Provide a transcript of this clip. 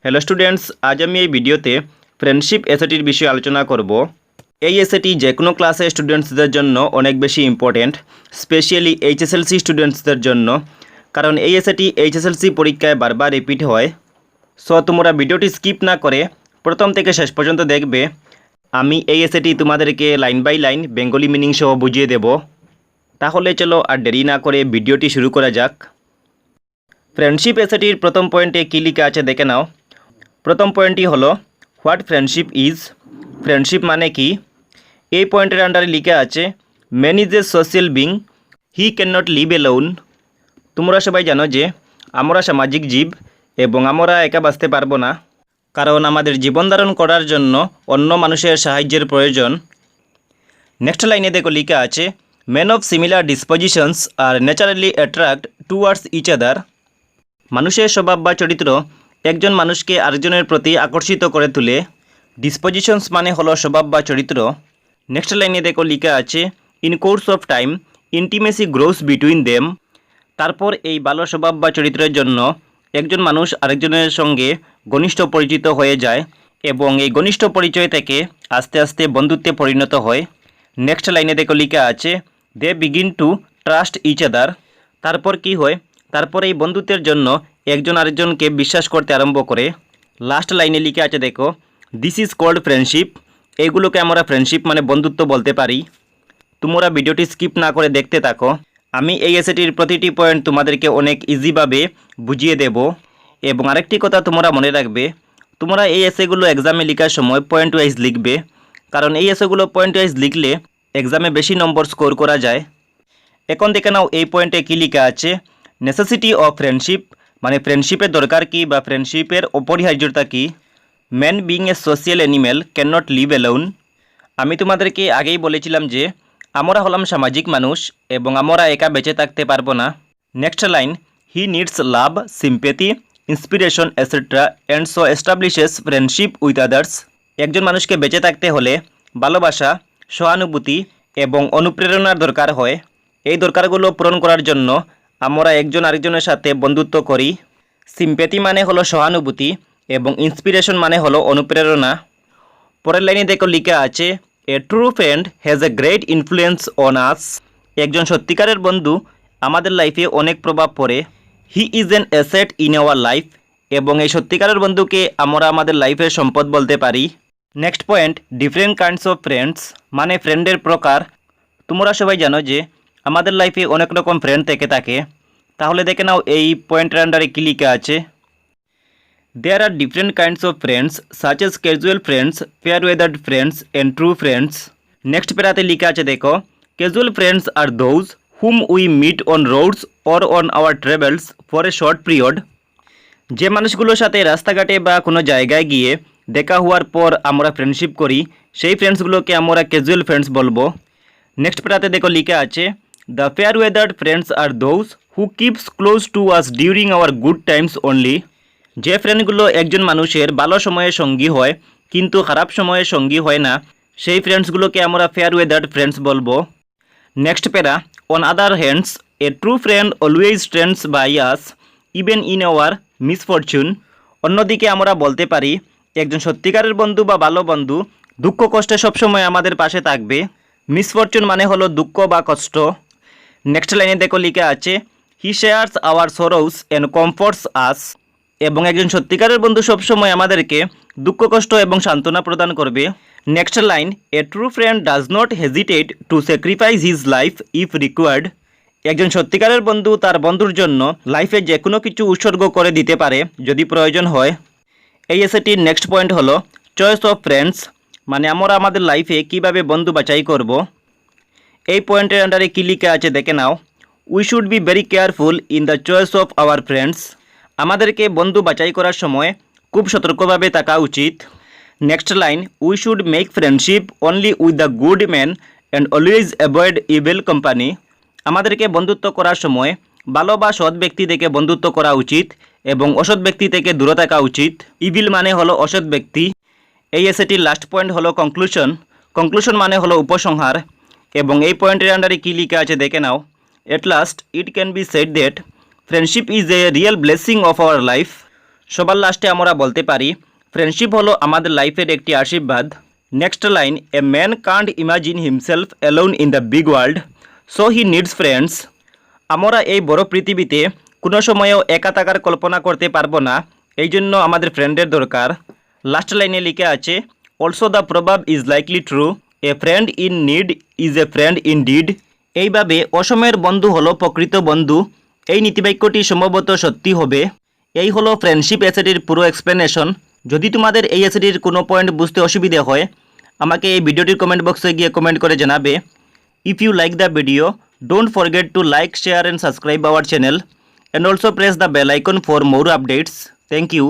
Hello students, আজ আমি এই ভিডিওতে ফ্রেন্ডশিপ এসএটির বিষয়ে আলোচনা করব। এই এসএটি যে কোনো ক্লাসে স্টুডেন্টসদের জন্য অনেক বেশি ইম্পর্টেন্ট, স্পেশালি এইচএসএলসি স্টুডেন্টসদের জন্য, কারণ এই এসএটি এইচএসএলসি পরীক্ষায় বারবার রিপিট হয়। সো তোমরা ভিডিওটি স্কিপ না করে প্রথম থেকে শেষ পর্যন্ত দেখবে। আমি এই এসএটি তোমাদেরকে line by line Bengali meaning সহ বুঝিয়ে দেব। তাহলে চলো আর দেরি না করে ভিডিওটি শুরু করা যাক। ফ্রেন্ডশিপ এসএটির প্রথম পয়েন্টে কী লেখা আছে দেখে নাও। প্রথম পয়েন্টটি হলো হোয়াট ফ্রেন্ডশিপ ইজ। ফ্রেন্ডশিপ মানে কি? এই পয়েন্টের আন্ডারে লেখা আছে man is a social being, he can not live alone. তোমরা সবাই জানো যে আমরা সামাজিক জীব এবং আমরা একা বাঁচতে পারবো না, কারণ আমাদের জীবন ধারণ করার জন্য অন্য মানুষের সাহায্যের প্রয়োজন। নেক্সট লাইনে দেখো লেখা আছে men of similar dispositions are naturally attract towards each other. মানুষের স্বভাব বা চরিত্র একজন মানুষকে আরেকজনের প্রতি আকর্ষিত করে তোলে। ডিসপোজিশনস মানে হলো স্বভাব বা চরিত্র। নেক্সট লাইনে দেখো লেখা আছে in course of time intimacy gross between them. তারপর এই ভালো স্বভাব বা চরিত্রের জন্য একজন মানুষ আরেকজনের সঙ্গে ঘনিষ্ঠ পরিচিত হয়ে যায় এবং এই ঘনিষ্ঠ পরিচয় থেকে আস্তে আস্তে বন্ধুত্বে পরিণত হয়। নেক্সট লাইনে দেখো লেখা আছে they begin to trust each other. তারপর কি হয়? তারপর এই বন্ধুত্বের জন্য একজন আরেকজনকে বিশ্বাস করতে আরম্ভ করে। লাস্ট লাইনে লেখা আছে দেখো দিস ইজ কল্ড ফ্রেন্ডশিপ। এইগুলোকে আমরা ফ্রেন্ডশিপ মানে বন্ধুত্ব বলতে পারি। তোমরা ভিডিওটি স্কিপ না করে দেখতে থাকো। আমি এই এসএটির প্রতিটি পয়েন্ট তোমাদেরকে অনেক ইজিভাবে বুঝিয়ে দেব। এবং আরেকটি কথা তোমরা মনে রাখবে, তোমরা এই এসএগুলো এক্সামে লেখার সময় পয়েন্ট ওয়াইজ লিখবে, কারণ এই এসএগুলো পয়েন্ট ওয়াইজ লিখলে এক্সামে বেশি নম্বর স্কোর করা যায়। এখন দেখে নাও এই পয়েন্টে কী লেখা আছে নেসেসিটি অফ ফ্রেন্ডশিপ, মানে ফ্রেন্ডশিপের দরকার কি বা ফ্রেন্ডশিপের অপরিহার্যতা কি। Man being a social animal can not live alone. আমি তোমাদেরকে আগেই বলেছিলাম যে আমরা হলাম সামাজিক মানুষ এবং আমরা একা বেঁচে থাকতে পারবো না। Next line he needs love, sympathy, inspiration etcetera and so establishes friendship with others. একজন মানুষকে বেঁচে থাকতে হলে ভালোবাসা, সহানুভূতি এবং অনুপ্রেরণার দরকার হয়। এই দরকারগুলো পূরণ করার জন্য আমরা একজন আরেকজনের সাথে বন্ধুত্ব করি। সিম্প্যাথি মানে হলো সহানুভূতি এবং ইন্সপিরেশন মানে হলো অনুপ্রেরণা। পরের লাইনে দেখো লেখা আছে এ true friend has a great influence on আস। একজন সত্যিকারের বন্ধু আমাদের লাইফে অনেক প্রভাব পড়ে। He is an asset in our life. এবং এই সত্যিকারের বন্ধুকে আমরা আমাদের লাইফের সম্পদ বলতে পারি। Next point different kinds of friends, মানে ফ্রেন্ডের প্রকার। তোমরা সবাই জানো যে আমাদের লাইফে অনেক রকম ফ্রেন্ড থেকে থাকে। তাহলে দেখে নাও এই পয়েন্টের আন্ডারে কী লেখা আছে there are different kinds of friends such as casual friends, fair weathered friends and true friends. Next পেরাতে লেখা আছে দেখো casual friends are those whom we meet on roads or on our travels for a short period. যে মানুষগুলোর সাথে রাস্তাঘাটে বা কোনো জায়গায় গিয়ে দেখা হওয়ার পর আমরা ফ্রেন্ডশিপ করি, সেই ফ্রেন্ডসগুলোকে আমরা ক্যাজুয়াল ফ্রেন্ডস বলবো। নেক্সট পেরাতে দেখো লেখা আছে the fair weathered friends are those who keeps close to us during our good times only. যে ফ্রেন্ডগুলো একজন মানুষের ভালো সময়ে সঙ্গী হয় কিন্তু খারাপ সময়ে সঙ্গী হয় না, সেই ফ্রেন্ডসগুলোকে আমরা ফেয়ার ওয়েদার্ড ফ্রেন্ডস বলবো। Next para on other hands a true friend always stands by us even in our misfortune. অন্যদিকে আমরা বলতে পারি একজন সত্যিকারের বন্ধু বা ভালো বন্ধু দুঃখ কষ্টে সবসময় আমাদের পাশে থাকবে। মিসফরচুন মানে হলো দুঃখ বা কষ্ট। নেক্সট লাইনে দেখো লেখা আছে হি শেয়ার্স আওয়ার সরোস অ্যান্ড কমফর্টস আস। এবং একজন সত্যিকারের বন্ধু সবসময় আমাদেরকে দুঃখ কষ্ট এবং সান্ত্বনা প্রদান করবে। Next line A true friend does not hesitate to sacrifice his life if required. একজন সত্যিকারের বন্ধু তার বন্ধুর জন্য লাইফে যে কোনো কিছু উৎসর্গ করে দিতে পারে যদি প্রয়োজন হয়। এই এসএটির নেক্সট পয়েন্ট হলো চয়েস অফ ফ্রেন্ডস, মানে আমরা আমাদের লাইফে কিভাবে বন্ধু বাছাই করব। এই পয়েন্টের আন্ডারে কী লেখা আছে দেখে now we should be very careful in the choice of our friends. আমাদেরকে বন্ধু বাছাই করার সময় খুব সতর্কভাবে থাকা উচিত। Next line we should make friendship only with the good man and always avoid evil company. আমাদেরকে বন্ধুত্ব করার সময় ভালো বা সৎ ব্যক্তি থেকে বন্ধুত্ব করা উচিত এবং অসৎ ব্যক্তি থেকে দূরে থাকা উচিত। ইভিল মানে হলো অসৎ ব্যক্তি। এই এসএটির লাস্ট পয়েন্ট হলো কনক্লুশন। কনক্লুশন মানে হলো উপসংহার। এবং এই পয়েন্টের আন্ডারে কী লেখা আছে দেখে নাও at last it can be said that friendship is a real blessing of our life. সবার লাস্টে আমরা বলতে পারি ফ্রেন্ডশিপ হলো আমাদের লাইফের একটি আশীর্বাদ। Next line, a man Kant imagine himself alone in the big world, so he needs friends. আমরা এই বড় পৃথিবীতে কোনো সময়েও একা থাকার কল্পনা করতে পারবো না, এই জন্য আমাদের ফ্রেন্ডের দরকার। লাস্ট লাইনে লিখে আছে, অলসো দ্য প্রভাব is likely true, a friend in need is a friend in deed. এইভাবে অসময়ের বন্ধু হলো প্রকৃত বন্ধু। এই নীতিবাক্যটি সম্ভবত সত্যি হবে। এই হলো ফ্রেন্ডশিপ এসেটির পুরো এক্সপ্লেনেশন। যদি তোমাদের এই এসেটির কোনো পয়েন্ট বুঝতে অসুবিধা হয়, আমাকে এই ভিডিওটির কমেন্ট বক্সে গিয়ে কমেন্ট করে জানাবে। If you like the video, don't forget to like, share and subscribe our channel, and also press the bell icon for more updates. Thank you.